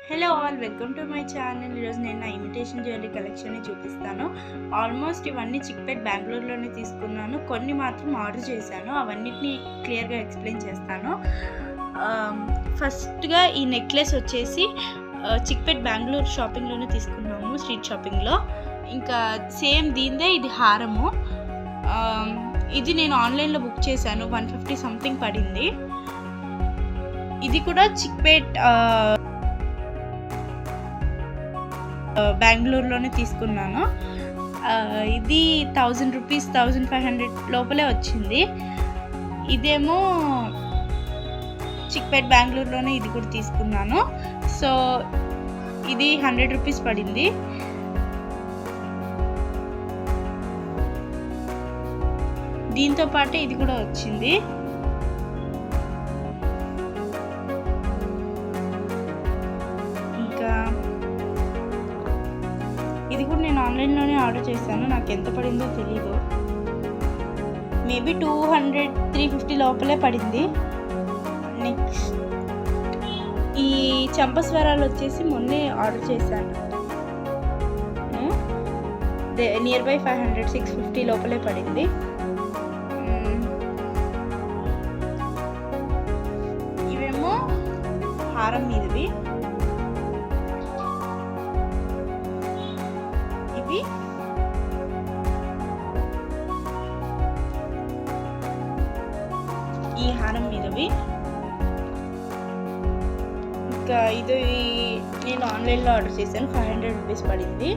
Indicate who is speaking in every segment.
Speaker 1: Hello all, welcome to my channel. ఈరోజు నేను నా ఇమిటేషన్ జ్యువెలరీ కలెక్షన్ని చూపిస్తాను. ఆల్మోస్ట్ ఇవన్నీ చిక్పేట్ బెంగళూరులోనే తీసుకున్నాను. కొన్ని మాత్రం ఆర్డర్ చేశాను. అవన్నిటిని క్లియర్గా ఎక్స్ప్లెయిన్ చేస్తాను. ఫస్ట్గా ఈ నెక్లెస్ వచ్చేసి చిక్పేట్ బెంగళూరు షాపింగ్లోనే తీసుకున్నాము, స్ట్రీట్ షాపింగ్లో. ఇంకా సేమ్ దీందే ఇది హారము. ఇది నేను ఆన్లైన్లో బుక్ చేశాను, 150 సంథింగ్ పడింది. ఇది కూడా చిక్పేట్ బెంగళూరులోనే తీసుకున్నాను. ఇది 1000 రూపీస్ 1500 లోపలే వచ్చింది. ఇదేమో చిక్పేట్ బెంగళూరులోనే ఇది కూడా తీసుకున్నాను. సో ఇది 100 రూపీస్ పడింది. దీంతో పాటు ఇది కూడా వచ్చింది. ఇంకా ఇది కూడా నేను ఆన్లైన్లోనే ఆర్డర్ చేశాను. నాకు ఎంత పడిందో తెలీదు, మేబీ 200-350 లోపలే పడింది. నెక్స్ట్ ఈ చంపస్వరాలు వచ్చేసి మొన్నే ఆర్డర్ చేశాను. నియర్ బై 500-650 లోపలే పడింది. ఇవేమో హారం మీదవి. ఇవి ఈ హారం మీదవి. ఇంకా ఇది నేను ఆన్లైన్లో ఆర్డర్ చేశాను, 500 రూపీస్ పడింది.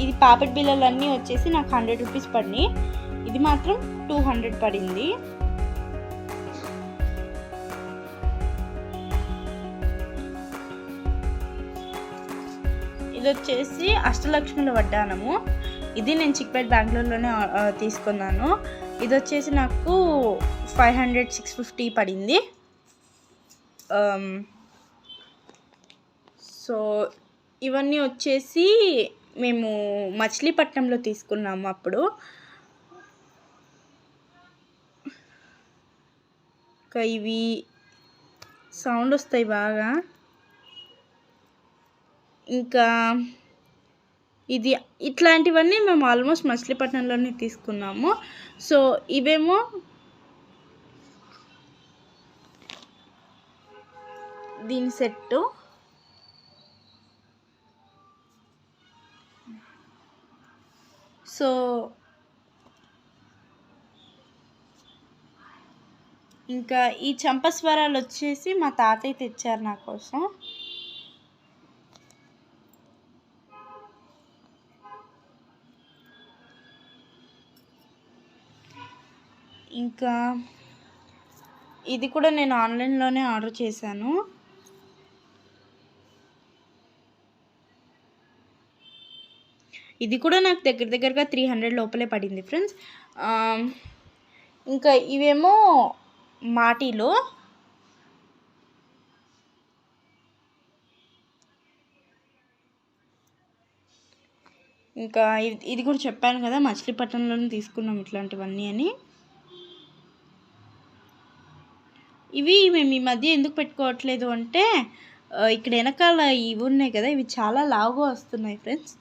Speaker 1: ఇది పాపెట్ బిళ్ళలు అన్నీ వచ్చేసి నాకు 100 రూపీస్ పడినాయి. ఇది మాత్రం 200 పడింది. ఇది వచ్చేసి అష్టలక్ష్మిల వడ్డానము. ఇది నేను చిక్పేట్ బెంగళూరులోనే తీసుకున్నాను. ఇది వచ్చేసి నాకు 500-650 పడింది. సో ఇవన్నీ వచ్చేసి మేము మచిలీపట్నంలో తీసుకున్నాము. అప్పుడు ఇంకా ఇవి సౌండ్ వస్తాయి బాగా. ఇంకా ఇది ఇట్లాంటివన్నీ మేము ఆల్మోస్ట్ మచిలీపట్నంలోనే తీసుకున్నాము. సో ఇవేమో దీని సెట్టు. సో ఇంకా ఈ చంపస్వరాలు వచ్చేసి మా తాతయ్య తెచ్చారు నా కోసం. ఇంకా ఇది కూడా నేను ఆన్లైన్లోనే ఆర్డర్ చేశాను. ఇది కూడా నాకు దగ్గరగా 300 లోపలే పడింది ఫ్రెండ్స్. ఇంకా ఇవేమో మాటిలో. ఇంకా ఇది కూడా చెప్పాను కదా, మచిలీపట్నంలోనే తీసుకున్నాం ఇట్లాంటివన్నీ అని. ఇవి మేము ఈ మధ్య ఎందుకు పెట్టుకోవట్లేదు అంటే, ఇక్కడ వెనకాల ఇవి ఉన్నాయి కదా, ఇవి చాలా లావుగా వస్తున్నాయి ఫ్రెండ్స్.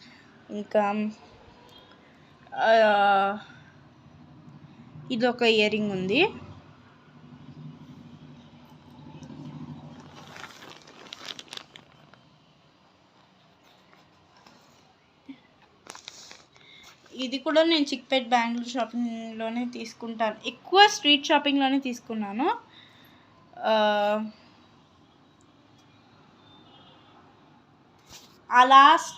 Speaker 1: ఇంకా ఇది ఒక ఇయర్ రింగ్ ఉంది. ఇది కూడా నేను చిక్పేట్ బెంగళూరు షాపింగ్లోనే తీసుకుంటాను. ఎక్కువ స్ట్రీట్ షాపింగ్లోనే తీసుకున్నాను. లాస్ట్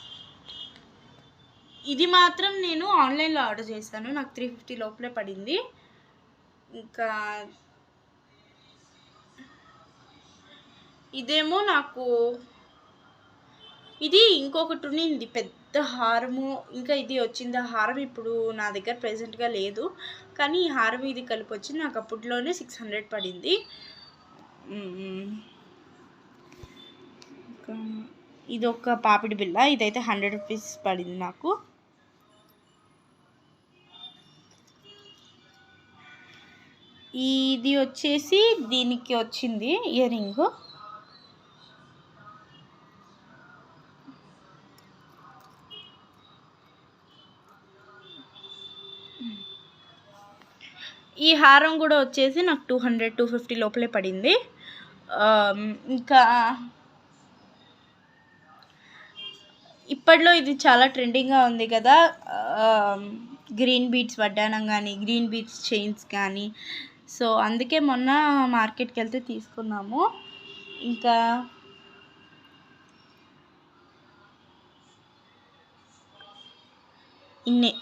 Speaker 1: ఇది మాత్రం నేను ఆన్లైన్లో ఆర్డర్ చేశాను, నాకు 350 లోపలే పడింది. ఇంకా ఇదేమో నాకు ఇది ఇంకొకటి ఉన్నింది పెద్ద హారము. ఇంకా ఇది వచ్చింది. ఆ హారం ఇప్పుడు నా దగ్గర ప్రెజెంట్గా లేదు, కానీ ఈ హారం ఇది కలిపి వచ్చి నాకు అప్పట్లోనే 600 పడింది. ఇంకా ఇది ఒక పాపిడి బిళ్ళ. ఇదైతే 100 రూపీస్ పడింది నాకు. ఇది వచ్చేసి దీనికి వచ్చింది ఇయర్ రింగ్. ఈ హారం కూడా వచ్చేసి నాకు 200-250 లోపలే పడింది. ఇంకా ఇప్పట్లో ఇది చాలా ట్రెండింగ్గా ఉంది కదా, గ్రీన్ బీడ్స్ వడ్డానం కానీ గ్రీన్ బీడ్స్ చైన్స్ కానీ. సో అందుకే మొన్న మార్కెట్కి వెళ్తే తీసుకున్నాము. ఇంకా ఇన్నే.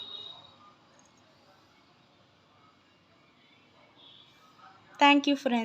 Speaker 1: Thank you friends.